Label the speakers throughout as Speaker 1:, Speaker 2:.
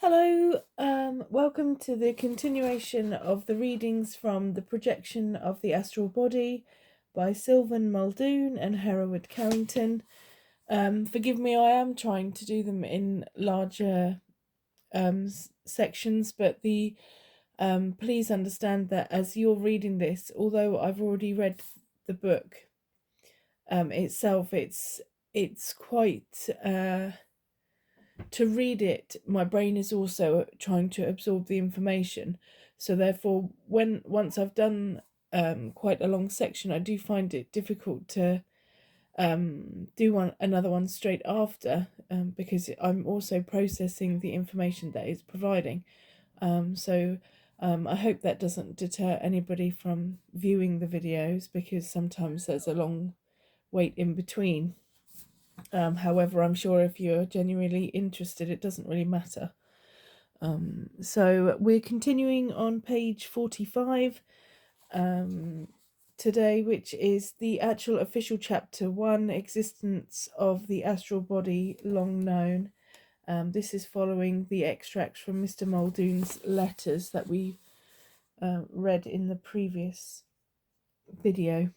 Speaker 1: Hello, welcome to the continuation of the readings from The Projection of the Astral Body by Sylvan, Muldoon and Hereward, Carrington. Forgive me, I am trying to do them in larger sections, but please understand that as you're reading this, although I've already read the book itself, it's quite to read it, my brain is also trying to absorb the information. So therefore, once I've done quite a long section, I do find it difficult to do another one straight after, because I'm also processing the information that it's providing. I hope that doesn't deter anybody from viewing the videos, because sometimes there's a long wait in between. However, I'm sure if you're genuinely interested, it doesn't really matter. So we're continuing on page 45 today, which is the actual official chapter 1, Existence of the Astral Body Long Known. This is following the extracts from Mr. Muldoon's letters that we read in the previous video.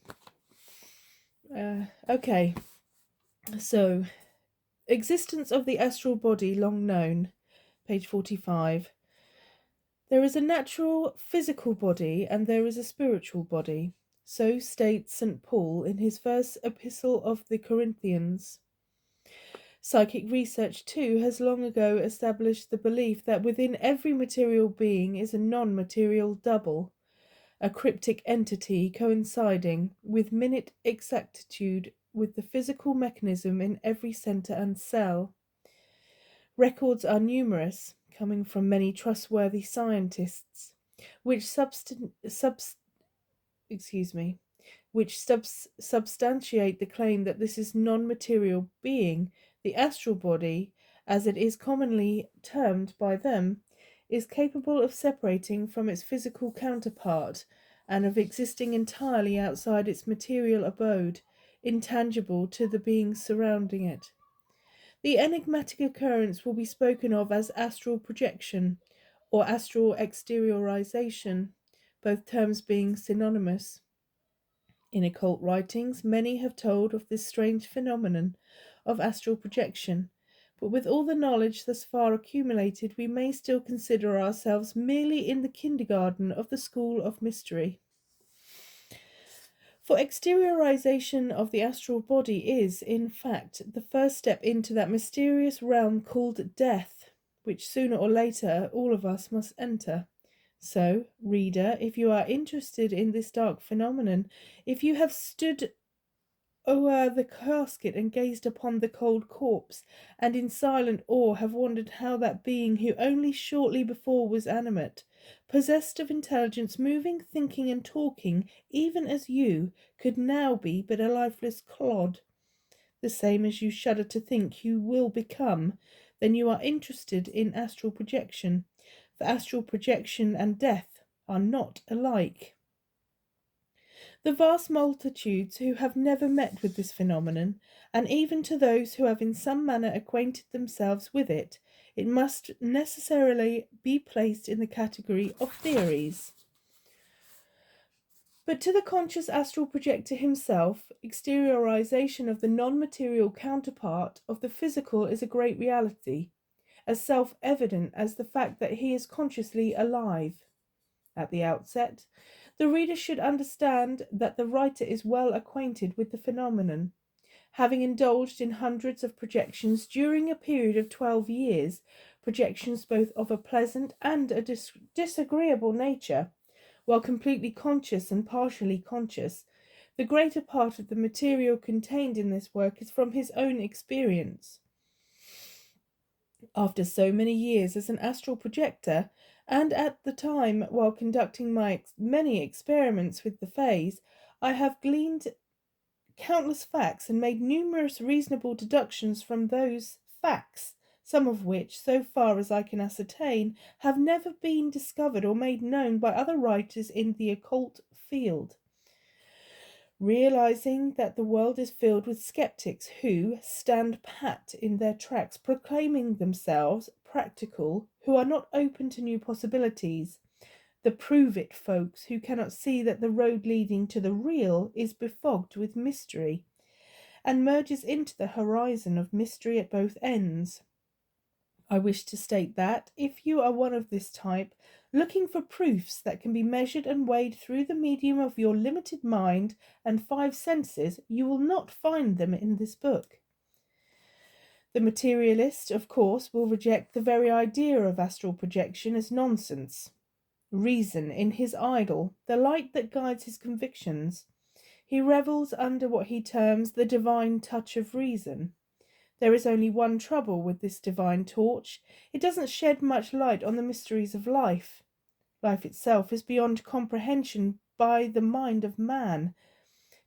Speaker 1: Okay, so Existence of the Astral Body Long Known, page 45. There is a natural physical body and there is a spiritual body. So states St. Paul in his first epistle of the Corinthians. Psychic research, too, has long ago established the belief that within every material being is a non-material double, a cryptic entity coinciding with minute exactitude with the physical mechanism in every centre and cell. Records are numerous, coming from many trustworthy scientists, which substantiate the claim that this is non-material being, the astral body, as it is commonly termed by them, is capable of separating from its physical counterpart and of existing entirely outside its material abode, intangible to the beings surrounding it. The enigmatic occurrence will be spoken of as astral projection or astral exteriorization, both terms being synonymous. In occult writings, many have told of this strange phenomenon of astral projection, but with all the knowledge thus far accumulated, we may still consider ourselves merely in the kindergarten of the school of mystery. For exteriorization of the astral body is, in fact, the first step into that mysterious realm called death, which sooner or later all of us must enter. So, reader, if you are interested in this dark phenomenon, if you have stood o'er the casket and gazed upon the cold corpse, and in silent awe have wondered how that being who only shortly before was animate, possessed of intelligence, moving, thinking, and talking, even as you, could now be but a lifeless clod, the same as you shudder to think you will become, then you are interested in astral projection, for astral projection and death are not alike. The vast multitudes who have never met with this phenomenon, and even to those who have in some manner acquainted themselves with it, it must necessarily be placed in the category of theories. But to the conscious astral projector himself, exteriorization of the non-material counterpart of the physical is a great reality, as self-evident as the fact that he is consciously alive. At the outset, the reader should understand that the writer is well acquainted with the phenomenon, having indulged in hundreds of projections during a period of 12 years, projections both of a pleasant and a disagreeable nature. While completely conscious and partially conscious, the greater part of the material contained in this work is from his own experience. After so many years as an astral projector, and at the time while conducting my many experiments with the phase, I have gleaned countless facts and made numerous reasonable deductions from those facts, some of which, so far as I can ascertain, have never been discovered or made known by other writers in the occult field. Realizing that the world is filled with skeptics who stand pat in their tracks, proclaiming themselves practical, who are not open to new possibilities, the prove-it folks who cannot see that the road leading to the real is befogged with mystery, and merges into the horizon of mystery at both ends. I wish to state that, if you are one of this type, looking for proofs that can be measured and weighed through the medium of your limited mind and 5 senses, you will not find them in this book. The materialist, of course, will reject the very idea of astral projection as nonsense. Reason in his idol, the light that guides his convictions. He revels under what he terms the divine touch of reason. There is only one trouble with this divine torch. It doesn't shed much light on the mysteries of life. Life itself is beyond comprehension by the mind of man,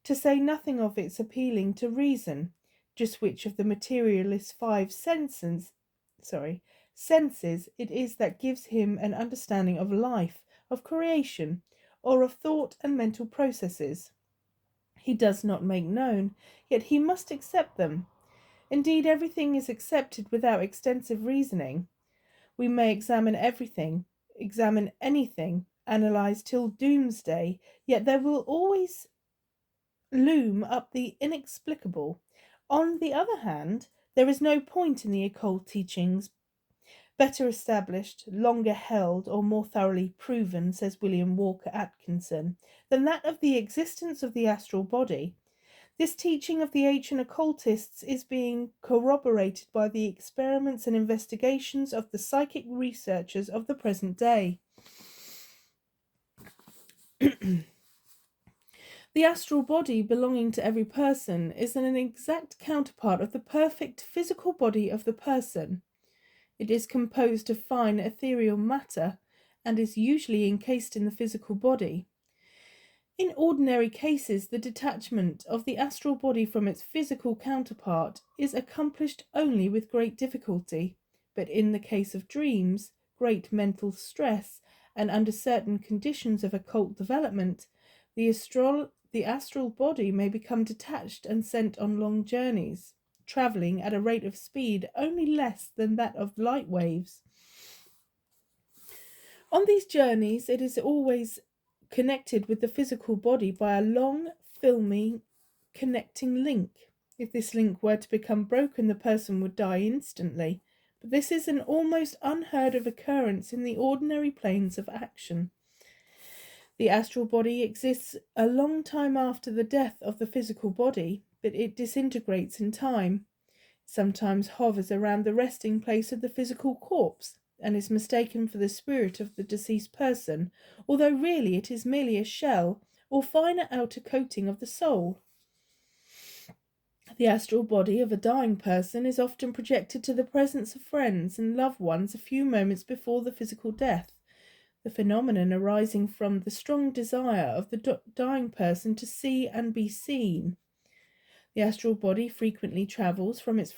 Speaker 1: to say nothing of its appealing to reason. Just which of the materialist's 5 senses it is that gives him an understanding of life, of creation, or of thought and mental processes. He does not make known, yet he must accept them. Indeed, everything is accepted without extensive reasoning. We may examine everything, examine anything, analyse till doomsday, yet there will always loom up the inexplicable. On the other hand, there is no point in the occult teachings better established, longer held, or more thoroughly proven, says William Walker Atkinson, than that of the existence of the astral body. This teaching of the ancient occultists is being corroborated by the experiments and investigations of the psychic researchers of the present day. The astral body belonging to every person is an exact counterpart of the perfect physical body of the person. It is composed of fine ethereal matter and is usually encased in the physical body. In ordinary cases, the detachment of the astral body from its physical counterpart is accomplished only with great difficulty, but in the case of dreams, great mental stress, and under certain conditions of occult development, the astral body may become detached and sent on long journeys, travelling at a rate of speed only less than that of light waves. On these journeys, it is always connected with the physical body by a long, filmy, connecting link. If this link were to become broken, the person would die instantly. But this is an almost unheard of occurrence in the ordinary planes of action. The astral body exists a long time after the death of the physical body, but it disintegrates in time. It sometimes hovers around the resting place of the physical corpse, and is mistaken for the spirit of the deceased person, although really it is merely a shell or finer outer coating of the soul. The astral body of a dying person is often projected to the presence of friends and loved ones a few moments before the physical death, the phenomenon arising from the strong desire of the dying person to see and be seen. The astral body frequently travels from its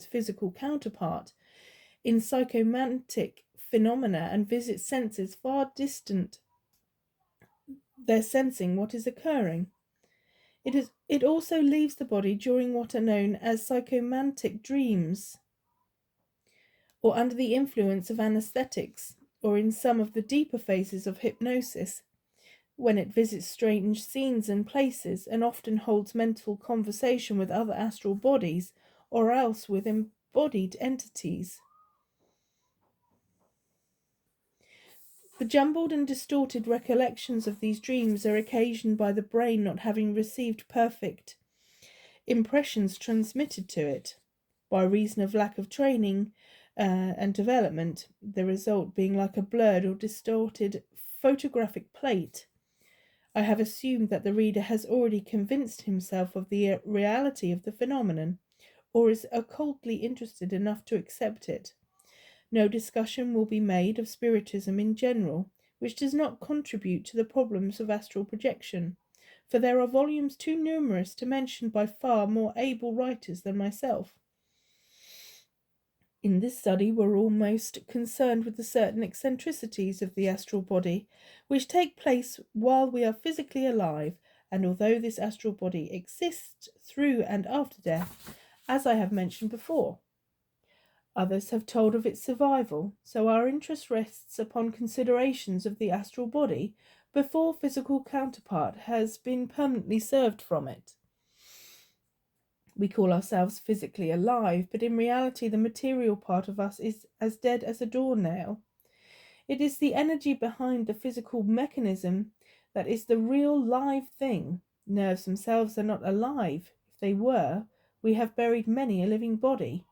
Speaker 1: physical counterpart in psychomantic phenomena and visits senses far distant. They're sensing what is occurring. It also leaves the body during what are known as psychomantic dreams, or under the influence of anesthetics, or in some of the deeper phases of hypnosis, when it visits strange scenes and places and often holds mental conversation with other astral bodies or else with embodied entities. The jumbled and distorted recollections of these dreams are occasioned by the brain not having received perfect impressions transmitted to it, by reason of lack of training and development, the result being like a blurred or distorted photographic plate. I have assumed that the reader has already convinced himself of the reality of the phenomenon, or is occultly interested enough to accept it. No discussion will be made of spiritism in general, which does not contribute to the problems of astral projection, for there are volumes too numerous to mention by far more able writers than myself. In this study we're almost concerned with the certain eccentricities of the astral body, which take place while we are physically alive, and although this astral body exists through and after death, as I have mentioned before, others have told of its survival, so our interest rests upon considerations of the astral body before physical counterpart has been permanently served from it. We call ourselves physically alive, but in reality the material part of us is as dead as a doornail. It is the energy behind the physical mechanism that is the real live thing. Nerves themselves are not alive. If they were, we have buried many a living body.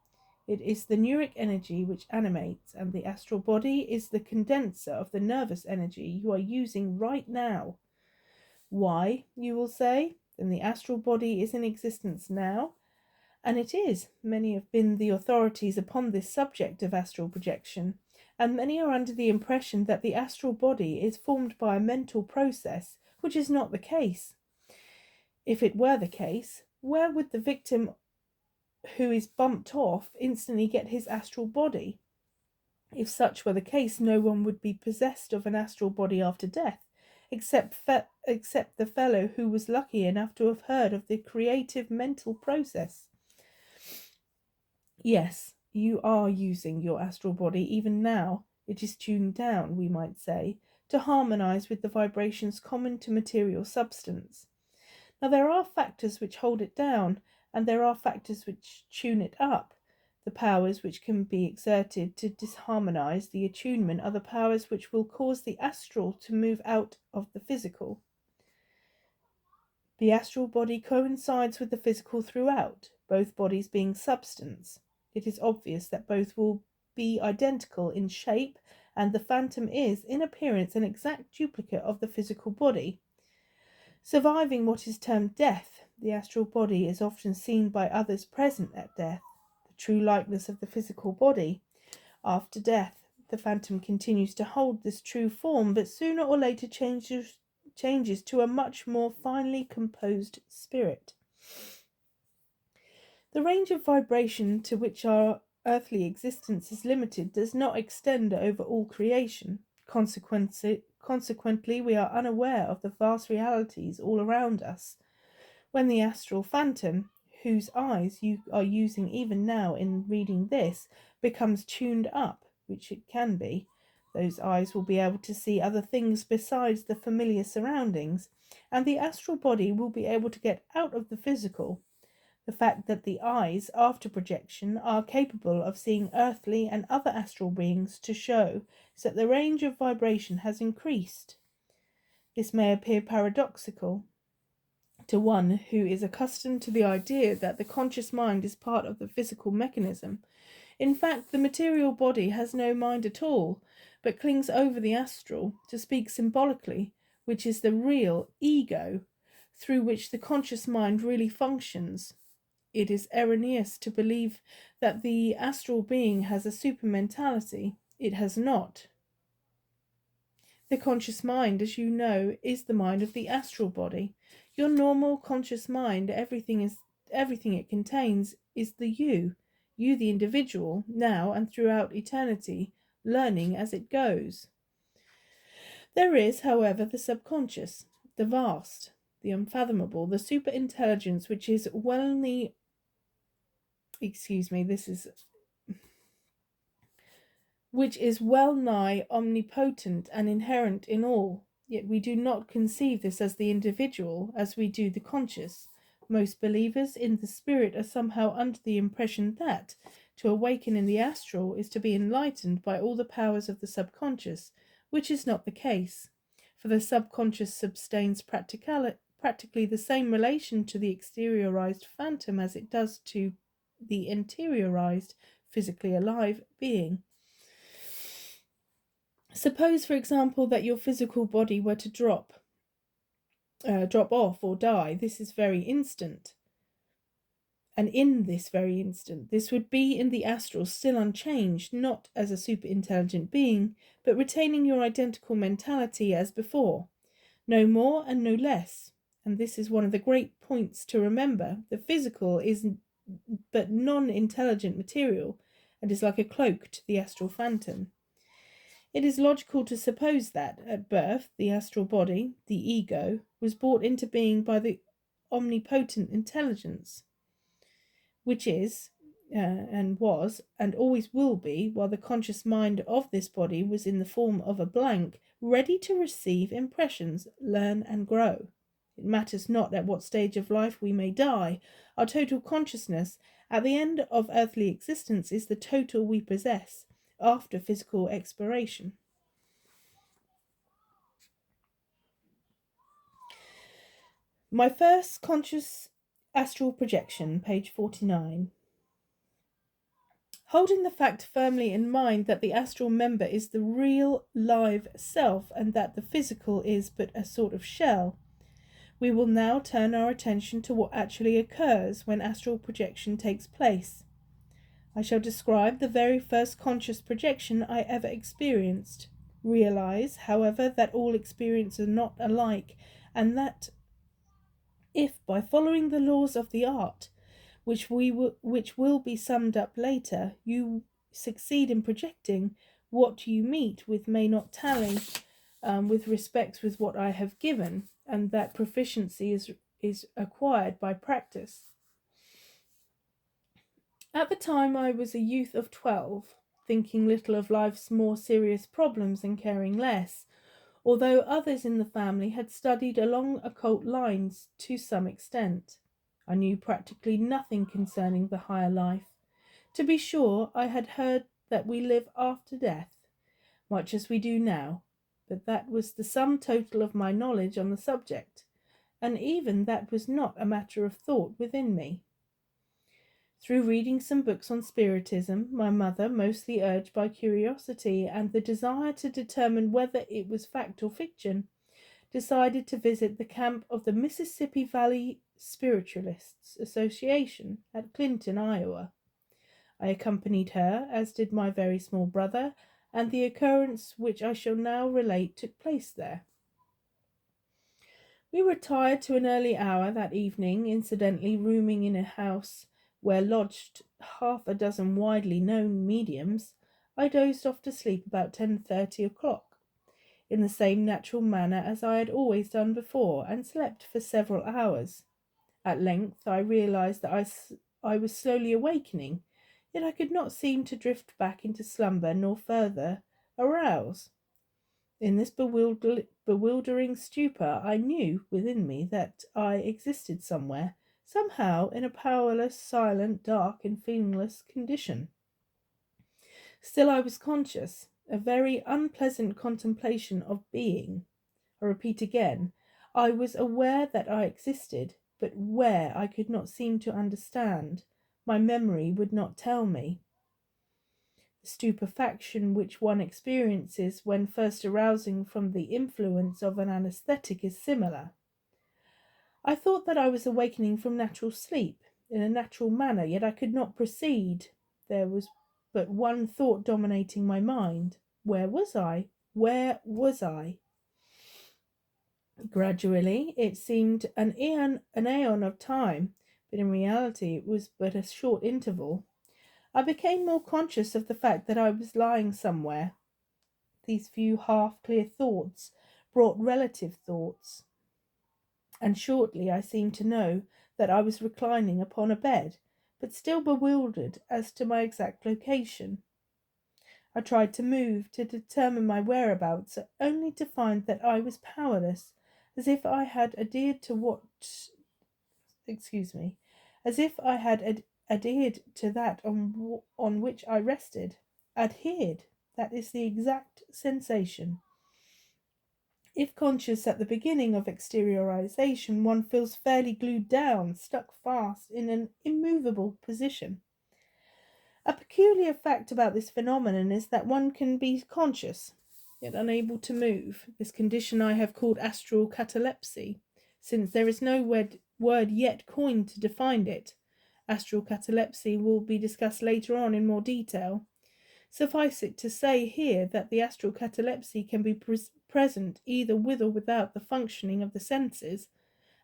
Speaker 1: It is the neuric energy which animates, and the astral body is the condenser of the nervous energy you are using right now. Why, you will say? Then the astral body is in existence now, and it is. Many have been the authorities upon this subject of astral projection, and many are under the impression that the astral body is formed by a mental process, which is not the case. If it were the case, where would the victim who is bumped off instantly get his astral body? If such were the case, no one would be possessed of an astral body after death, except the fellow who was lucky enough to have heard of the creative mental process. Yes, you are using your astral body even now. It is tuned down, we might say, to harmonize with the vibrations common to material substance. Now there are factors which hold it down, and there are factors which tune it up. The powers which can be exerted to disharmonize the attunement are the powers which will cause the astral to move out of the physical. The astral body coincides with the physical throughout, both bodies being substance. It is obvious that both will be identical in shape, and the phantom is, in appearance, an exact duplicate of the physical body. Surviving what is termed death, the astral body is often seen by others present at death, the true likeness of the physical body. After death, the phantom continues to hold this true form, but sooner or later changes to a much more finely composed spirit. The range of vibration to which our earthly existence is limited does not extend over all creation. Consequently, we are unaware of the vast realities all around us. When the astral phantom, whose eyes you are using even now in reading this, becomes tuned up, which it can be, those eyes will be able to see other things besides the familiar surroundings, and the astral body will be able to get out of the physical. The fact that the eyes, after projection, are capable of seeing earthly and other astral beings to show that the range of vibration has increased. This may appear paradoxical to one who is accustomed to the idea that the conscious mind is part of the physical mechanism. In fact, the material body has no mind at all, but clings over the astral, to speak symbolically, which is the real ego, through which the conscious mind really functions. It is erroneous to believe that the astral being has a supermentality. It has not. The conscious mind, as you know, is the mind of the astral body. Your normal conscious mind, everything it contains, is the you the individual, now and throughout eternity, learning as it goes. There is, however, the subconscious, the vast, the unfathomable, the superintelligence which is well nigh omnipotent and inherent in all. Yet we do not conceive this as the individual as we do the conscious. Most believers in the spirit are somehow under the impression that to awaken in the astral is to be enlightened by all the powers of the subconscious, which is not the case, for the subconscious sustains practically the same relation to the exteriorized phantom as it does to the interiorized, physically alive being. Suppose, for example, that your physical body were to drop off or die. This is very instant. And in this very instant, this would be in the astral, still unchanged, not as a superintelligent being, but retaining your identical mentality as before. No more and no less. And this is one of the great points to remember. The physical is but non-intelligent material, and is like a cloak to the astral phantom. It is logical to suppose that, at birth, the astral body, the ego, was brought into being by the omnipotent intelligence, which is, and was, and always will be, while the conscious mind of this body was in the form of a blank, ready to receive impressions, learn, and grow. It matters not at what stage of life we may die. Our total consciousness at the end of earthly existence is the total we possess after physical expiration. My first conscious astral projection, page 49. Holding the fact firmly in mind that the astral member is the real live self and that the physical is but a sort of shell, we will now turn our attention to what actually occurs when astral projection takes place. I shall describe the very first conscious projection I ever experienced. Realize, however, that all experiences are not alike, and that if, by following the laws of the art, which will be summed up later, you succeed in projecting, what you meet with may not tally with respects with what I have given, and that proficiency is acquired by practice. At the time I was a youth of 12, thinking little of life's more serious problems and caring less, although others in the family had studied along occult lines to some extent. I knew practically nothing concerning the higher life. To be sure, I had heard that we live after death, much as we do now, but that was the sum total of my knowledge on the subject, and even that was not a matter of thought within me. Through reading some books on spiritism, my mother, mostly urged by curiosity and the desire to determine whether it was fact or fiction, decided to visit the camp of the Mississippi Valley Spiritualists Association at Clinton, Iowa. I accompanied her, as did my very small brother, and the occurrence which I shall now relate took place there. We retired to an early hour that evening, incidentally rooming in a house where lodged half a dozen widely known mediums. I dozed off to sleep about 10:30 o'clock, in the same natural manner as I had always done before, and slept for several hours. At length I realized that I was slowly awakening, yet I could not seem to drift back into slumber nor further arouse. In this bewildering stupor I knew within me that I existed somewhere, somehow, in a powerless, silent, dark, and feelingless condition. Still I was conscious, a very unpleasant contemplation of being. I repeat again, I was aware that I existed, but where I could not seem to understand. My memory would not tell me. The stupefaction which one experiences when first arousing from the influence of an anesthetic is similar. I thought that I was awakening from natural sleep, in a natural manner, yet I could not proceed. There was but one thought dominating my mind. Where was I? Where was I? Gradually, it seemed an aeon of time, but in reality it was but a short interval. I became more conscious of the fact that I was lying somewhere. These few half-clear thoughts brought relative thoughts, and shortly I seemed to know that I was reclining upon a bed, but still bewildered as to my exact location. I tried to move, to determine my whereabouts, only to find that I was powerless, as if I had adhered to that on which I rested. Adhered, that is the exact sensation. If conscious at the beginning of exteriorization, one feels fairly glued down, stuck fast in an immovable position. A peculiar fact about this phenomenon is that one can be conscious, yet unable to move. This condition I have called astral catalepsy, since there is no word yet coined to define it. Astral catalepsy will be discussed later on in more detail. Suffice it to say here that the astral catalepsy can be present either with or without the functioning of the senses,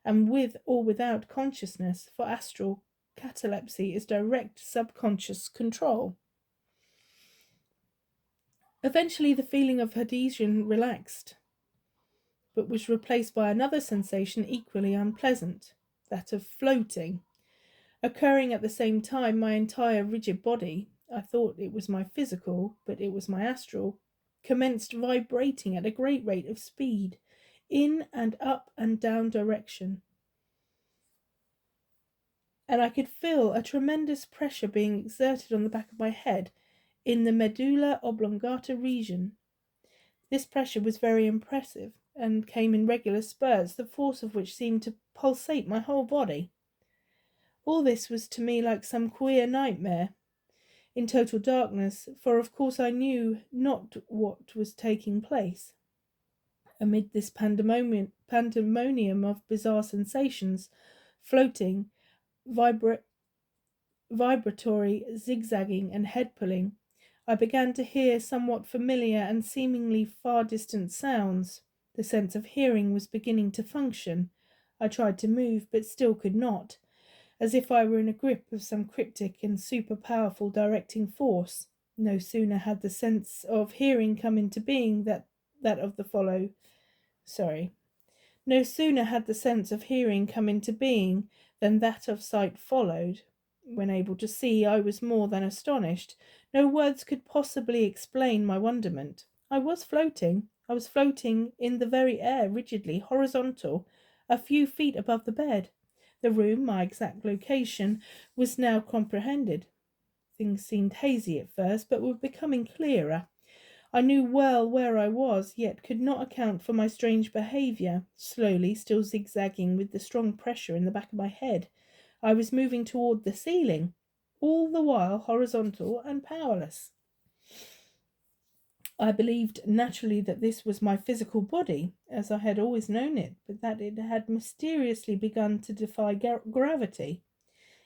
Speaker 1: and with or without consciousness, for astral catalepsy is direct subconscious control. Eventually the feeling of adhesion relaxed, but was replaced by another sensation equally unpleasant, that of floating. Occurring at the same time, my entire rigid body, I thought it was my physical, but it was my astral, commenced vibrating at a great rate of speed, in and up and down direction. And I could feel a tremendous pressure being exerted on the back of my head, in the medulla oblongata region. This pressure was very impressive, and came in regular spurts, the force of which seemed to pulsate my whole body. All this was to me like some queer nightmare, in total darkness, for of course I knew not what was taking place. Amid this pandemonium of bizarre sensations, floating, vibratory, zigzagging, and head-pulling, I began to hear somewhat familiar and seemingly far-distant sounds. The sense of hearing was beginning to function. I tried to move, but still could not, as if I were in a grip of some cryptic and super-powerful directing force. No sooner had the sense of hearing come into being No sooner had the sense of hearing come into being than that of sight followed. When able to see, I was more than astonished. No words could possibly explain my wonderment. I was floating. I was floating in the very air, rigidly horizontal, a few feet above the bed. The room, my exact location, was now comprehended. Things seemed hazy at first, but were becoming clearer. I knew well where I was, yet could not account for my strange behaviour. Slowly, still zigzagging with the strong pressure in the back of my head, I was moving toward the ceiling, all the while horizontal and powerless. I believed naturally that this was my physical body, as I had always known it, but that it had mysteriously begun to defy gravity.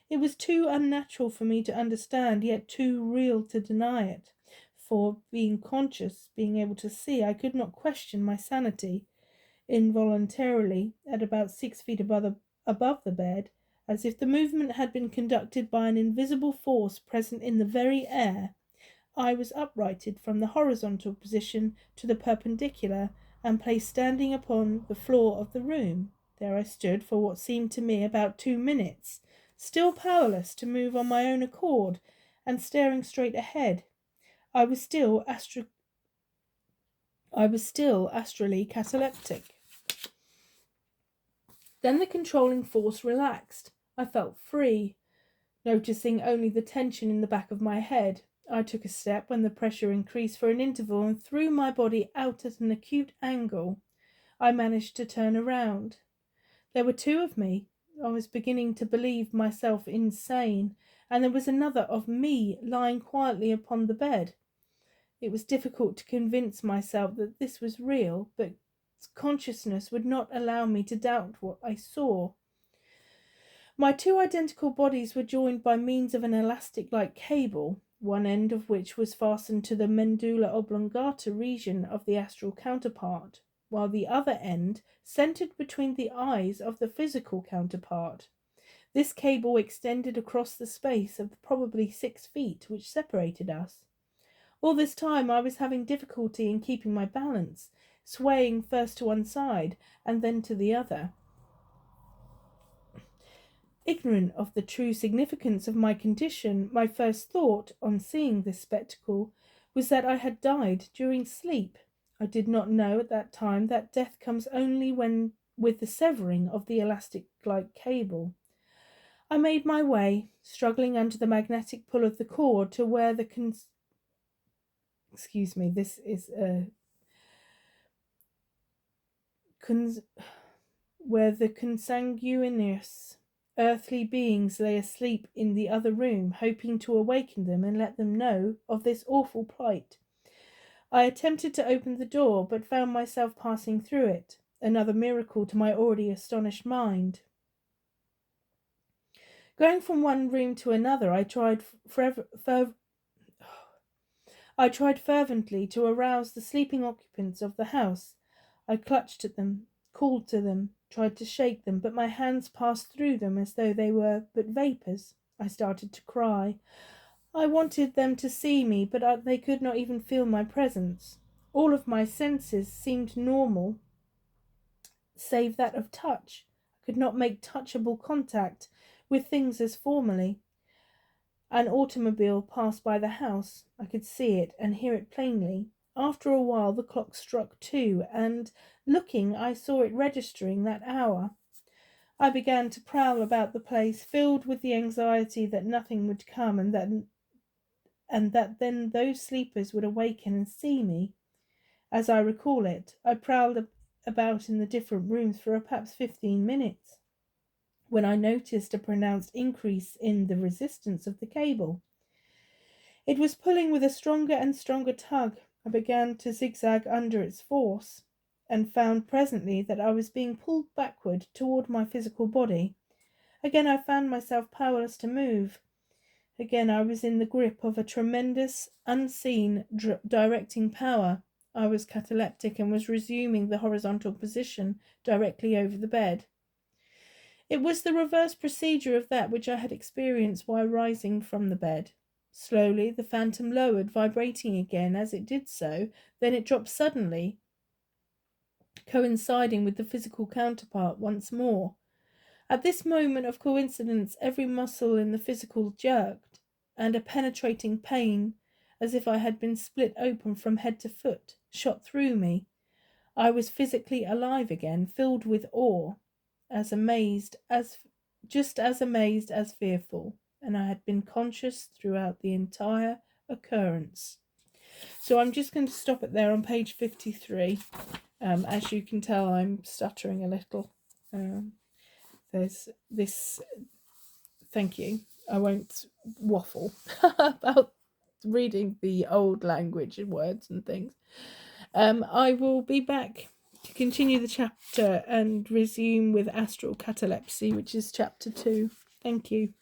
Speaker 1: It was too unnatural for me to understand, yet too real to deny it. For, being conscious, being able to see, I could not question my sanity. Involuntarily, at about 6 feet above the bed, as if the movement had been conducted by an invisible force present in the very air, I was uprighted from the horizontal position to the perpendicular, and placed standing upon the floor of the room. There I stood for what seemed to me about 2 minutes, still powerless to move on my own accord, and staring straight ahead. I was still astrally cataleptic. Then the controlling force relaxed. I felt free, noticing only the tension in the back of my head. I took a step when the pressure increased for an interval and threw my body out at an acute angle. I managed to turn around. There were 2 of me. I was beginning to believe myself insane, and there was another of me lying quietly upon the bed. It was difficult to convince myself that this was real, but consciousness would not allow me to doubt what I saw. My 2 identical bodies were joined by means of an elastic-like cable, one end of which was fastened to the medulla oblongata region of the astral counterpart, while the other end centered between the eyes of the physical counterpart. This cable extended across the space of probably 6 feet which separated us. All this time I was having difficulty in keeping my balance, swaying first to one side and then to the other. Ignorant of the true significance of my condition, my first thought, on seeing this spectacle, was that I had died during sleep. I did not know at that time that death comes only when with the severing of the elastic-like cable. I made my way, struggling under the magnetic pull of the cord, to where the where the consanguineous earthly beings lay asleep in the other room, hoping to awaken them and let them know of this awful plight. I attempted to open the door, but found myself passing through it, another miracle to my already astonished mind. Going from one room to another, I tried fervently to arouse the sleeping occupants of the house. I clutched at them, called to them, tried to shake them, but my hands passed through them as though they were but vapours. I started to cry. I wanted them to see me, but they could not even feel my presence. All of my senses seemed normal, save that of touch. I could not make touchable contact with things as formerly. An automobile passed by the house. I could see it and hear it plainly. After a while the clock struck 2, and, looking, I saw it registering that hour. I began to prowl about the place, filled with the anxiety that nothing would come, and that then those sleepers would awaken and see me. As I recall it, I prowled about in the different rooms for perhaps 15 minutes, when I noticed a pronounced increase in the resistance of the cable. It was pulling with a stronger and stronger tug. I began to zigzag under its force, and found presently that I was being pulled backward toward my physical body. Again I found myself powerless to move. Again I was in the grip of a tremendous, unseen, directing power. I was cataleptic and was resuming the horizontal position directly over the bed. It was the reverse procedure of that which I had experienced while rising from the bed. Slowly the phantom lowered, vibrating again as it did so. Then it dropped suddenly, coinciding with the physical counterpart once more. At this moment of coincidence, every muscle in the physical jerked, and a penetrating pain, as if I had been split open from head to foot, shot through me. I was physically alive again, filled with awe, just as amazed as fearful, and I had been conscious throughout the entire occurrence. So I'm just going to stop it there on page 53. As you can tell, I'm stuttering a little. There's this. Thank you. I won't waffle about reading the old language and words and things. I will be back to continue the chapter and resume with astral catalepsy, which is chapter 2. Thank you.